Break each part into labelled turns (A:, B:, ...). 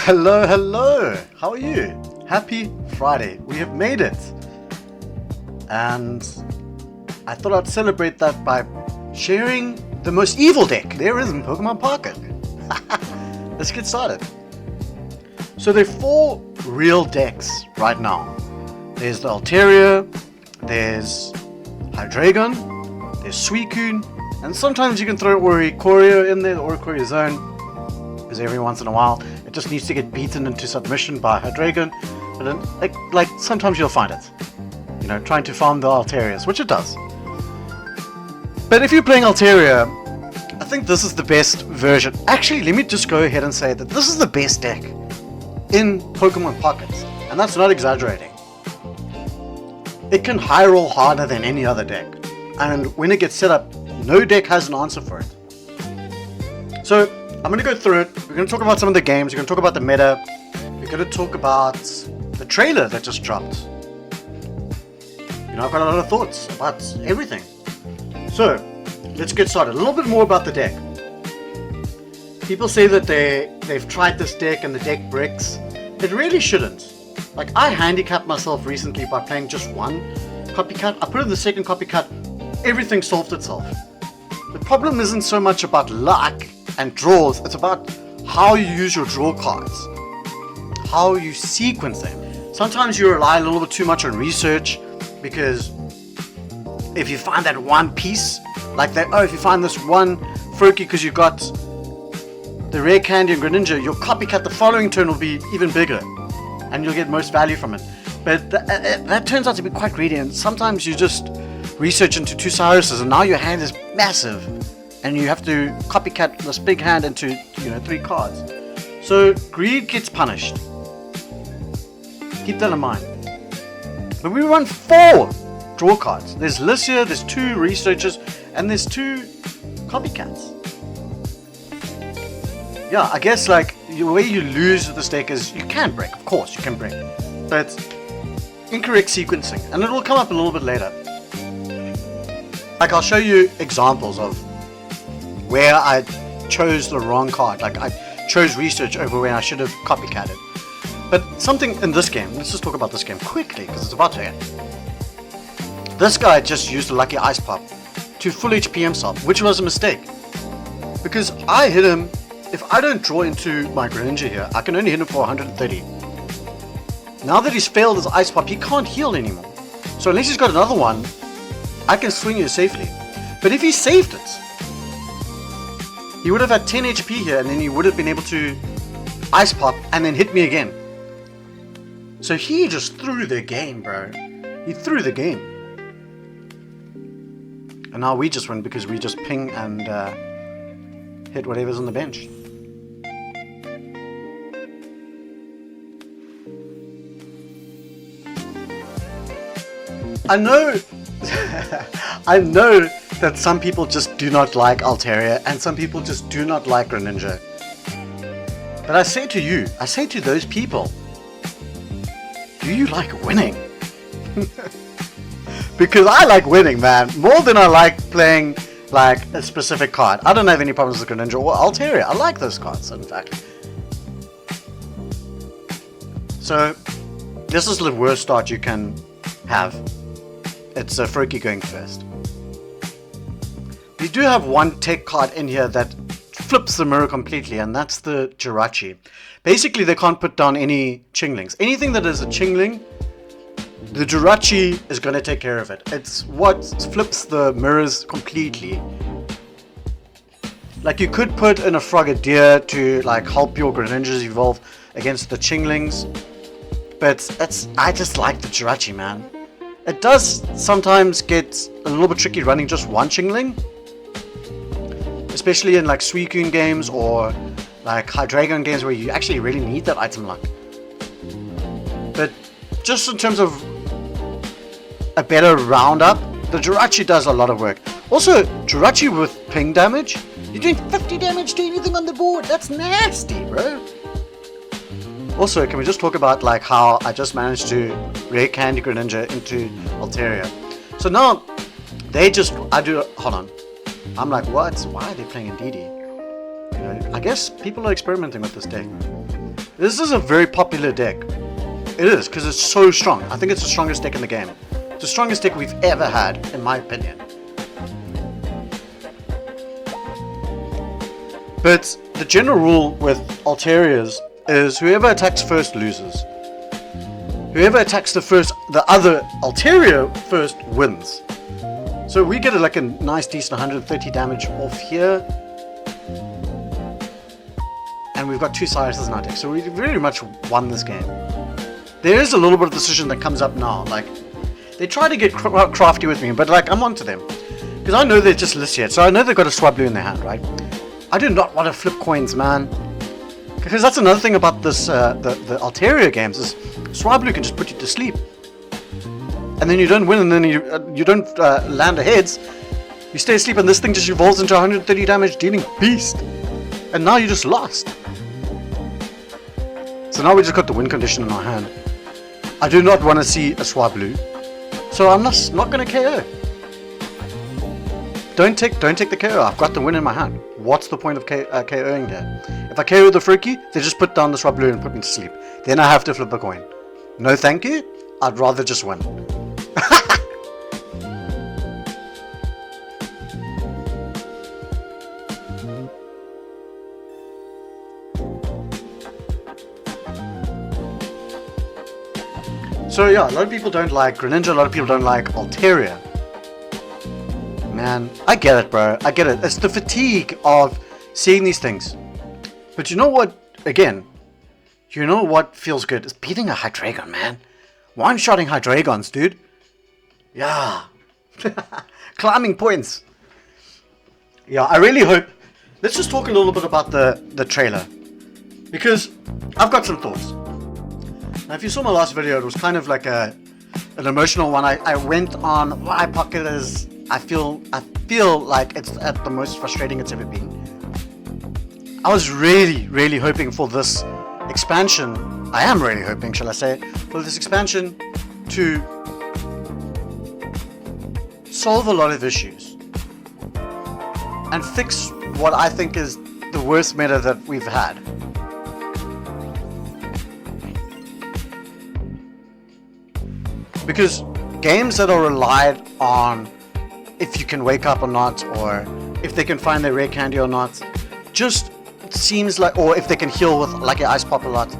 A: Hello, hello! How are you? Happy Friday. We have made it. And I thought I'd celebrate that by sharing the most evil deck there is in Pokemon Pocket. Let's get started. So there are 4 real decks right now. There's the Altaria, there's Hydreigon, there's Suicune, and sometimes you can throw Oricorio in there, the Oricorio Zone, because every once in a while it just needs to get beaten into submission by Hydreigon. But then, like sometimes you'll find it, you know, trying to farm the Altarias, which it does. But if you're playing Altaria, I think this is the best version. Actually, let me just go ahead and say that this is the best deck in Pokemon Pockets, and that's not exaggerating. It can high roll harder than any other deck, and when it gets set up, no deck has an answer for it. So I'm going to go through it. We're going to talk about some of the games, we're going to talk about the meta, we're going to talk about the trailer that just dropped. You know, I've got a lot of thoughts about everything. So let's get started. A little bit more about the deck. People say that they've tried this deck and the deck breaks. It really shouldn't. Like, I handicapped myself recently by playing just one copycat. I put in the second copycat, everything solved itself. The problem isn't so much about luck and draws, it's about how you use your draw cards, how you sequence them. Sometimes you rely a little bit too much on research, because if you find that one piece, like that, if you find this one Froakie because you got the rare candy and Greninja, your copycat the following turn will be even bigger, and you'll get most value from it. But that turns out to be quite greedy, and sometimes you just research into 2 Cyruses, and now your hand is massive, and you have to copycat this big hand into 3 cards. So greed gets punished. Keep that in mind. But we run 4 draw cards. There's Lycia, there's 2 researchers, and there's 2 copycats. Yeah, I guess like the way you lose with this deck is you can break, of course you can break, but incorrect sequencing, and it will come up a little bit later. Like, I'll show you examples of where I chose the wrong card. Like, I chose research over where I should have copycatted. But something in this game, let's just talk about this game quickly because it's about to end. This guy just used a lucky ice pop to full HP himself, which was a mistake, because I hit him. If I don't draw into my Greninja here, I can only hit him for 130. Now that he's failed his ice pop, he can't heal anymore. So unless he's got another one, I can swing you safely. But if he saved it, he would have had 10 HP here, and then he would have been able to ice pop and then hit me again. So he just threw the game, bro. He threw the game. And now we just win because we just ping and hit whatever's on the bench. I know I know that some people just do not like Altaria, and some people just do not like Greninja. But I say to you, I say to those people, do you like winning? Because I like winning, man, more than I like playing like a specific card. I don't have any problems with Greninja or Altaria. I like those cards, in fact. So this is the worst start you can have. It's a Froakie going first. We do have one tech card in here that flips the mirror completely, and that's the Jirachi. Basically, they can't put down any Chinglings. Anything that is a Chingling, the Jirachi is going to take care of it. It's what flips the mirrors completely. Like, you could put in a Frogadier to like help your Greninjas evolve against the Chinglings, but I just like the Jirachi, man. It does sometimes get a little bit tricky running just one Chingling, especially in like Suicune games or like Hydreigon games where you actually really need that item luck. But just in terms of a better roundup, the Jirachi does a lot of work. Also, Jirachi with ping damage, you're doing 50 damage to anything on the board. That's nasty, bro. Also, can we just talk about like how I just managed to rare candy Greninja into Altaria? So now hold on. I'm like, what? Why are they playing Indeedee? know, I guess people are experimenting with this deck. This is a very popular deck. It is, because it's so strong. I think it's the strongest deck in the game. It's the strongest deck we've ever had, in my opinion. But the general rule with Alterias is whoever attacks first loses. Whoever attacks the other Altaria first wins. So we get like a nice decent 130 damage off here. And we've got 2 Cyruses in our deck, so we very much won this game. There is a little bit of decision that comes up now. Like, they try to get crafty with me, but like, I'm onto them. Because I know they're just lists yet, so I know they've got a Swablu in their hand, right? I do not want to flip coins, man. Because that's another thing about this, the Altaria games, is Swablu can just put you to sleep. And then you don't win, and then you don't land a heads. You stay asleep, and this thing just evolves into 130 damage dealing beast. And now you just lost. So now we just got the win condition in our hand. I do not want to see a Swablu, so I'm not going to KO. Don't take the KO. I've got the win in my hand. What's the point of KOing here? If I KO the Froakie, they just put down the Swablu and put me to sleep. Then I have to flip a coin. No thank you. I'd rather just win. So yeah, a lot of people don't like Greninja, a lot of people don't like Altaria. Man, I get it, bro. I get it. It's the fatigue of seeing these things. But you know what? Again, you know what feels good? It's beating a Hydreigon, man. One-shotting Hydreigons, dude. Yeah. Climbing points. Yeah, I really hope... Let's just talk a little bit about the trailer. Because I've got some thoughts. Now, if you saw my last video, it was kind of like an emotional one. I went on why Pocket is... I feel like it's at the most frustrating it's ever been. I was really hoping for this expansion. I am really hoping, shall I say, for this expansion to solve a lot of issues and fix what I think is the worst meta that we've had. Because games that are relied on if you can wake up or not, or if they can find their rare candy or not, just seems like, or if they can heal with like an ice pop a lot,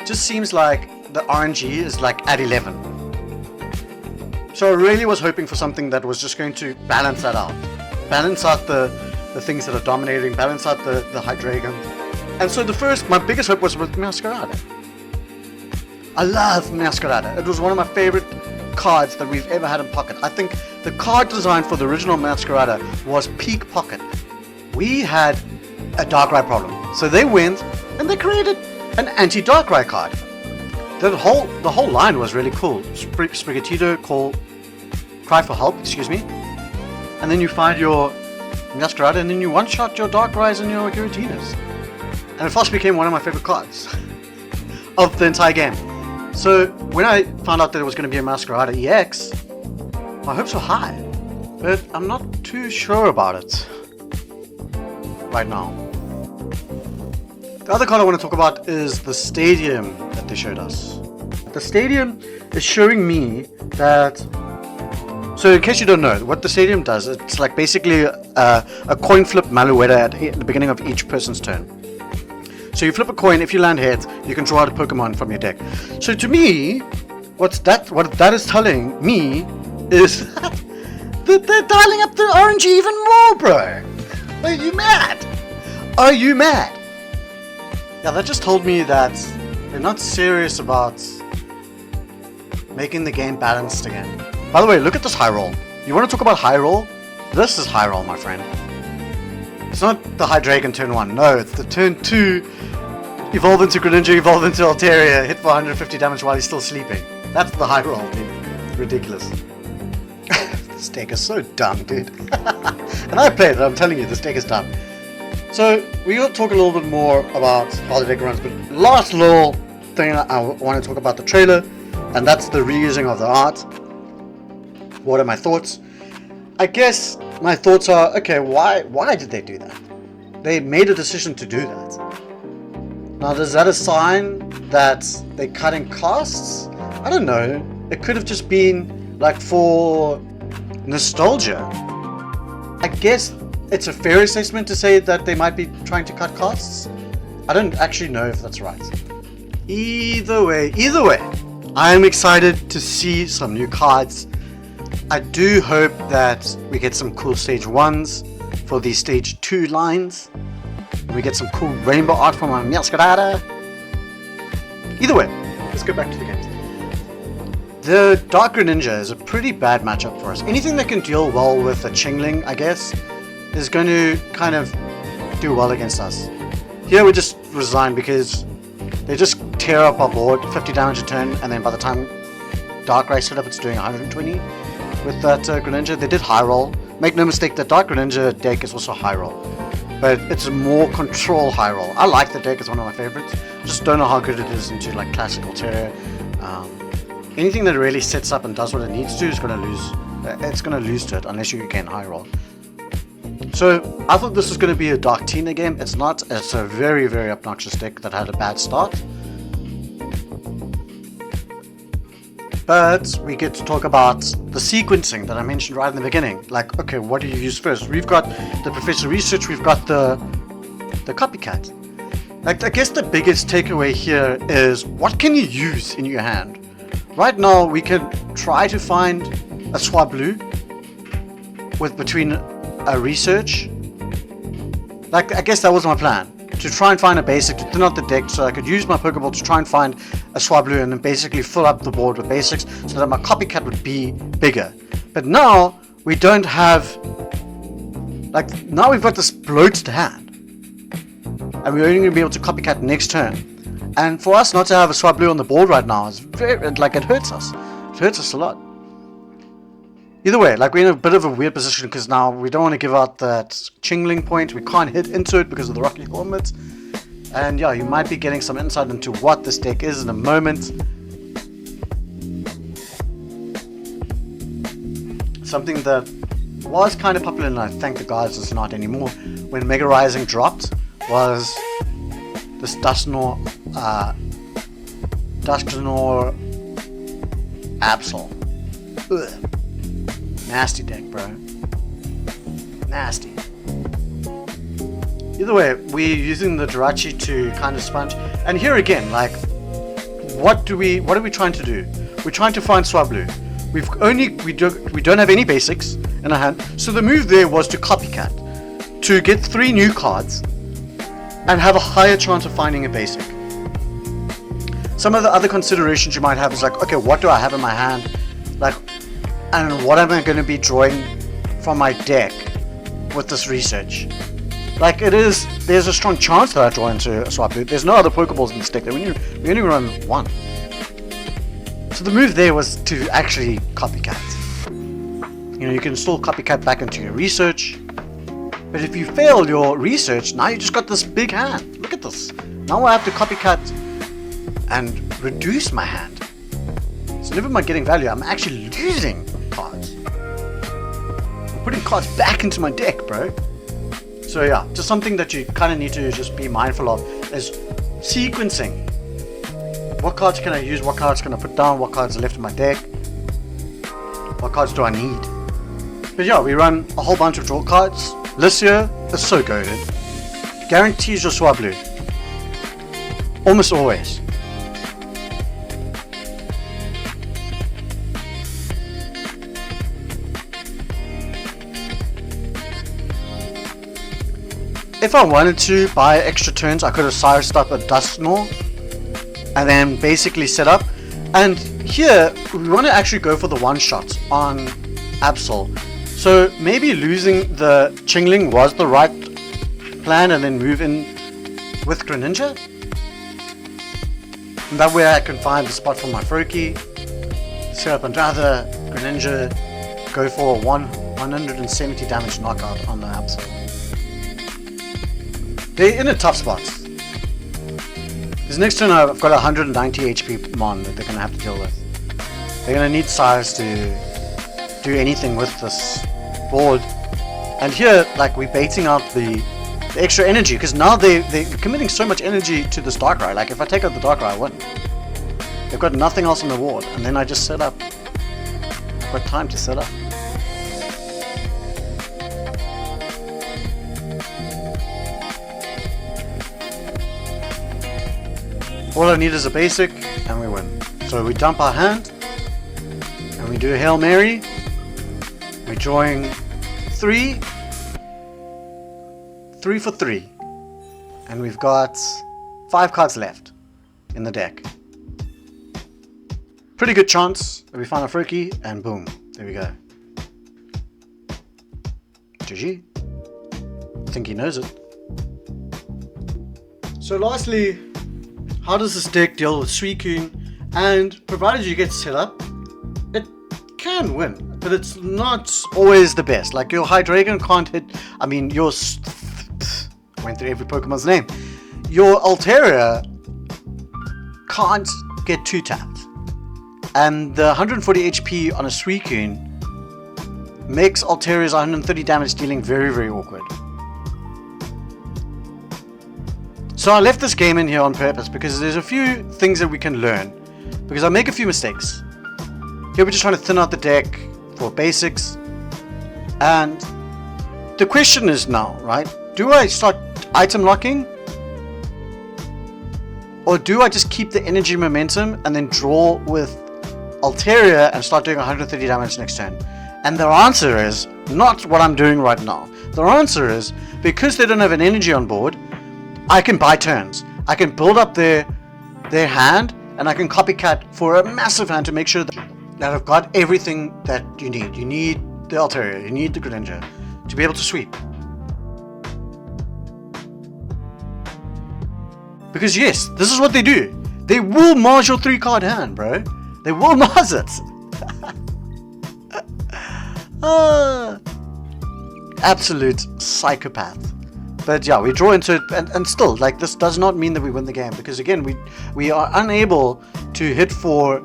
A: just seems like the RNG is like at 11. So I really was hoping for something that was just going to balance that out. Balance out the things that are dominating, balance out the Hydreigon. And so my biggest hope was with Masquerada. I love Masquerada. It was one of my favorite cards that we've ever had in Pocket. I think the card design for the original Masquerada was peak Pocket. We had a Darkrai problem, so they went and they created an anti-Darkrai card. The whole line was really cool. Sprigatito cry for help, excuse me, and then you find your Masquerada, and then you one-shot your Darkrai's and your Giratinas, and it fast became one of my favorite cards of the entire game. So when I found out that it was going to be a Masquerada EX, my hopes were high, but I'm not too sure about it right now. The other card I want to talk about is the stadium that they showed us. The stadium is showing me that... So in case you don't know, what the stadium does, it's like basically a coin flip Malueta at the beginning of each person's turn. So you flip a coin, if you land heads, you can draw out a Pokemon from your deck. So to me, what that is telling me is that they're dialing up the RNG even more, bro. Are you mad? Are you mad? Yeah, that just told me that they're not serious about making the game balanced again. By the way, look at this high roll. You want to talk about high roll? This is high roll, my friend. It's not the Hydreigon turn 1, no, it's the turn 2, evolve into Greninja, evolve into Altaria, hit for 150 damage while he's still sleeping. That's the high roll, dude. Ridiculous. This deck is so dumb, dude. And I played it, I'm telling you, this deck is dumb. So, we will talk a little bit more about how the deck runs, but last little thing I want to talk about the trailer, and that's the reusing of the art. What are my thoughts? I guess my thoughts are, okay, why did they do that? they made a decision to do that. Now, is that a sign that they're cutting costs? I don't know. It could have just been like for nostalgia. I guess it's a fair assessment to say that they might be trying to cut costs. I don't actually know if that's right. Either way, I am excited to see some new cards. I do hope that we get some cool stage 1s for the stage 2 lines. And we get some cool rainbow art from our Masquerada. Either way, let's go back to the games. The Dark Greninja is a pretty bad matchup for us. Anything that can deal well with a Chingling, I guess, is going to kind of do well against us. Here we just resign because they just tear up our board, 50 damage a turn, and then by the time Darkrai set up, it's doing 120 with that Greninja. They did high roll. Make no mistake, the Dark Greninja deck is also high roll, but it's a more control high roll. I like the deck, it's one of my favorites. Just don't know how good it is into like classical terror. Anything that really sets up and does what it needs to is going to lose. It's going to lose to it unless you can high roll. So I thought this was going to be a Dark Tina game. It's not. It's a very, very obnoxious deck that had a bad start. But we get to talk about the sequencing that I mentioned right in the beginning. Like, okay, what do you use first? We've got the Professor Research, we've got the Copycat. Like, I guess the biggest takeaway here is what can you use in your hand? Right now, we can try to find a Swablu with between a Research. Like, I guess that was my plan. To try and find a basic to thin out the deck so I could use my Pokeball to try and find a Swablu and then basically fill up the board with basics so that my Copycat would be bigger. But now we don't have, like, now we've got this bloated hand and we're only going to be able to Copycat next turn. And for us not to have a Swablu on the board right now is very, like, it hurts us. It hurts us a lot. Either way, like, we're in a bit of a weird position because now we don't want to give out that Chingling point. We can't hit into it because of the Rocky Helmet. And yeah, you might be getting some insight into what this deck is in a moment. Something that was kind of popular, and I thank the gods it's not anymore, when Mega Rising dropped, was this Dusknoir Absol. Ugh. Nasty deck, bro. Nasty. Either way, we're using the Jirachi to kind of sponge. And here again, like, what are we trying to do? We're trying to find Swablu. We don't have any basics in our hand. So the move there was to Copycat, to get 3 new cards and have a higher chance of finding a basic. Some of the other considerations you might have is like, okay, what do I have in my hand? Like, and what am I going to be drawing from my deck with this research? Like, there's a strong chance that I draw into a Swablu. There's no other Pokeballs in this deck. We only run 1. So the move there was to actually Copycat. You know, you can still Copycat back into your research. But if you fail your research, now you just got this big hand. Look at this. Now I have to Copycat and reduce my hand. So never mind getting value, I'm actually losing cards. I'm putting cards back into my deck, bro. So yeah, just something that you kind of need to just be mindful of is sequencing. What cards can I use? What cards can I put down? What cards are left in my deck? What cards do I need? But yeah, we run a whole bunch of draw cards. Licia is so goated. Guarantees your Swablu. Almost always. If I wanted to buy extra turns, I could have sized up a Dusknoir and then basically set up. And here, we want to actually go for the one-shot on Absol. So maybe losing the Chingling was the right plan and then move in with Greninja. And that way I can find the spot for my Froakie, set up another Greninja, go for a 170 damage knockout on the Absol. They're in a tough spot. This next turn I've got 190 HP Mon that they're going to have to deal with. They're going to need size to do anything with this board. And here, like, we're baiting out the the extra energy, because now they're committing so much energy to this Darkrai. Like, if I take out the Darkrai, I win. They've got nothing else on the board, and then I just set up. I've got time to set up. All I need is a basic, and we win. So we dump our hand, and we do a Hail Mary. We're drawing 3 for 3. And we've got 5 cards left in the deck. Pretty good chance that we find a Froakie, and boom, there we go. GG. I think he knows it. So lastly, how does this deck deal with Suicune? And provided you get set up, it can win, but it's not always the best. Like, your Hydreigon can't hit, I mean, your, I went through every Pokemon's name. Your Altaria can't get 2-tapped. And the 140 HP on a Suicune makes Altaria's 130 damage dealing very, very awkward. So I left this game in here on purpose because there's a few things that we can learn. Because I make a few mistakes. Here we're just trying to thin out the deck for basics. And the question is now, right? Do I start item locking? Or do I just keep the energy momentum and then draw with Altaria and start doing 130 damage next turn? And the answer is not what I'm doing right now. The answer is, because they don't have an energy on board, I can buy turns. I can build up their hand, and I can copycat for a massive hand to make sure that I've got everything that you need. You need the Altaria, you need the Greninja to be able to sweep. Because yes, this is what they do. They will Mars your 3-card hand, bro. They will Mars it. Absolute psychopath. But yeah, we draw into it, and still, like, this does not mean that we win the game, because again, we are unable to hit for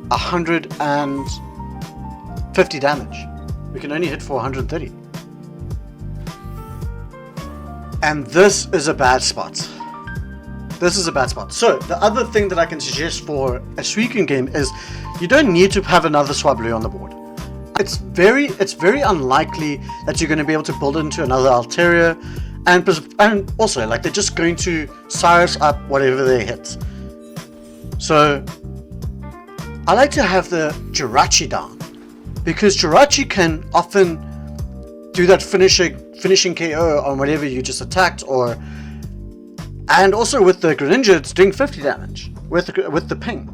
A: 150 damage. We can only hit for 130. And this is a bad spot. This is a bad spot. So, the other thing that I can suggest for a Suicune game is you don't need to have another Swablu on the board. It's very unlikely that you're going to be able to build into another Altaria. And also, like, they're just going to Cyrus up whatever they hit. So, I like to have the Jirachi down, because Jirachi can often do that finishing KO on whatever you just attacked, and also with the Greninja, it's doing 50 damage with the ping.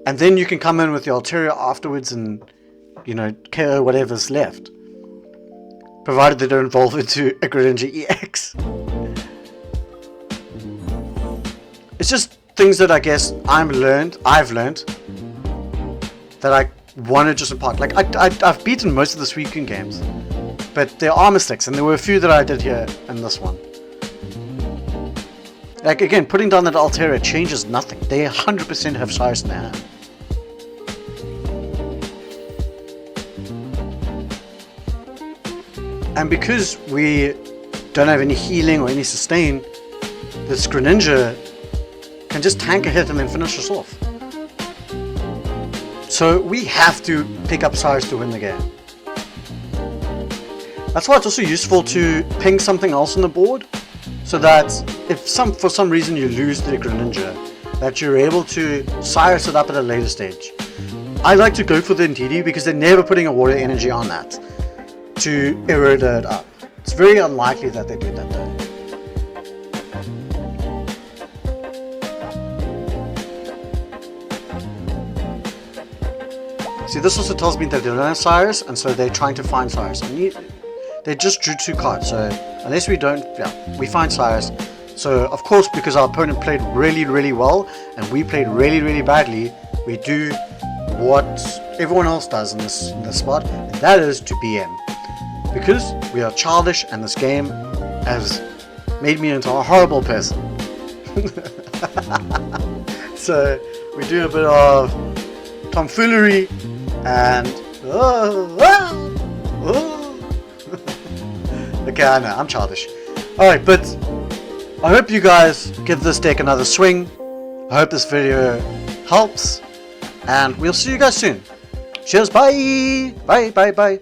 A: And then you can come in with your Altaria afterwards and, you know, KO whatever's left. Provided they don't evolve into a Greninja EX. It's just things that I guess I've learned that I want to just impart. Like, I've beaten most of the Suicune games, but there are mistakes, and there were a few that I did here in this one. Like, again, putting down that Altaria changes nothing. They 100% have Cyrus in their hand. And because we don't have any healing or any sustain, this Greninja can just tank a hit and then finish us off. So we have to pick up Cyrus to win the game. That's why it's also useful to ping something else on the board, so that if for some reason you lose the Greninja, that you're able to Cyrus it up at a later stage. I like to go for the Ndidi because they're never putting a water energy on that to erode it up. It's very unlikely that they do that though. See, this also tells me that they don't have Cyrus, and so they're trying to find Cyrus. They just drew 2 cards, so unless we don't, yeah, we find Cyrus. So of course, because our opponent played really, really well, and we played really, really badly, we do what everyone else does in this spot, and that is to BM. Because we are childish, and this game has made me into a horrible person. So we do a bit of tomfoolery and okay, I know I'm childish, Alright, but I hope you guys give this deck another swing. I hope this video helps. And we'll see you guys soon. Cheers, bye! Bye, bye, bye.